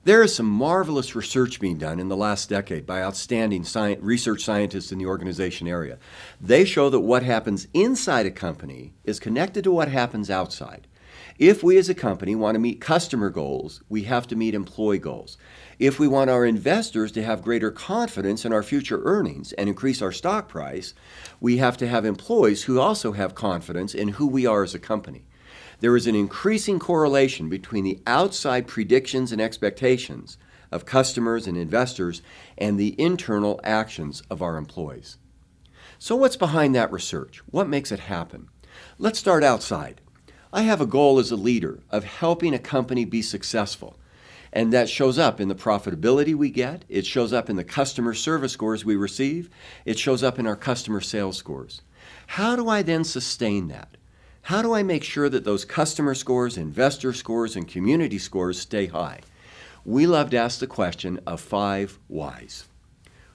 There is some marvelous research being done in the last decade by outstanding research scientists in the organization area. They show that what happens inside a company is connected to what happens outside. If we as a company want to meet customer goals, we have to meet employee goals. If we want our investors to have greater confidence in our future earnings and increase our stock price, we have to have employees who also have confidence in who we are as a company. There is an increasing correlation between the outside predictions and expectations of customers and investors and the internal actions of our employees. So what's behind that research? What makes it happen? Let's start outside. I have a goal as a leader of helping a company be successful. And that shows up in the profitability we get. It shows up in the customer service scores we receive. It shows up in our customer sales scores. How do I then sustain that? How do I make sure that those customer scores, investor scores, and community scores stay high? We love to ask the question of 5 whys.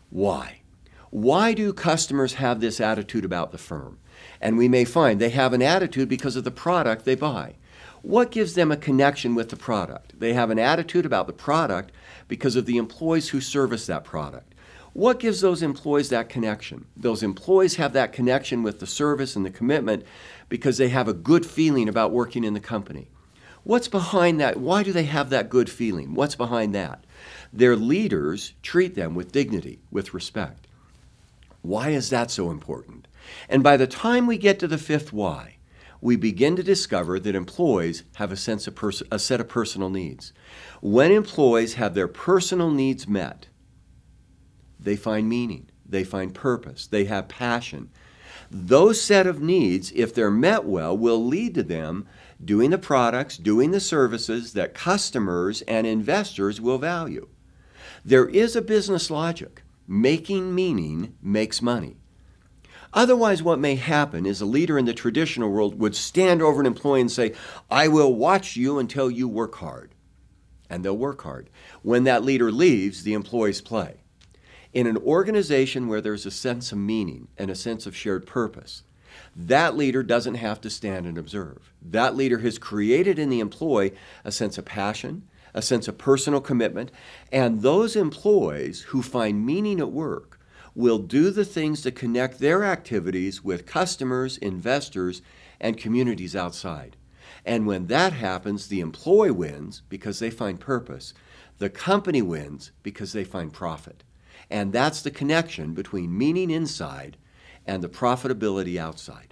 Why? Why do customers have this attitude about the firm? And we may find they have an attitude because of the product they buy. What gives them a connection with the product? They have an attitude about the product because of the employees who service that product. What gives those employees that connection? Those employees have that connection with the service and the commitment because they have a good feeling about working in the company. What's behind that? Why do they have that good feeling? What's behind that? Their leaders treat them with dignity, with respect. Why is that so important? And by the time we get to the 5th why, we begin to discover that employees have a set of personal needs. When employees have their personal needs met, they find meaning, they find purpose, they have passion. Those set of needs, if they're met well, will lead to them doing the products, doing the services that customers and investors will value. There is a business logic. Making meaning makes money. Otherwise, what may happen is a leader in the traditional world would stand over an employee and say, "I will watch you until you work hard." And they'll work hard. When that leader leaves, the employees play. In an organization where there's a sense of meaning and a sense of shared purpose, that leader doesn't have to stand and observe. That leader has created in the employee a sense of passion, a sense of personal commitment, and those employees who find meaning at work will do the things that connect their activities with customers, investors, and communities outside. And when that happens, the employee wins because they find purpose. The company wins because they find profit. And that's the connection between meaning inside and the profitability outside.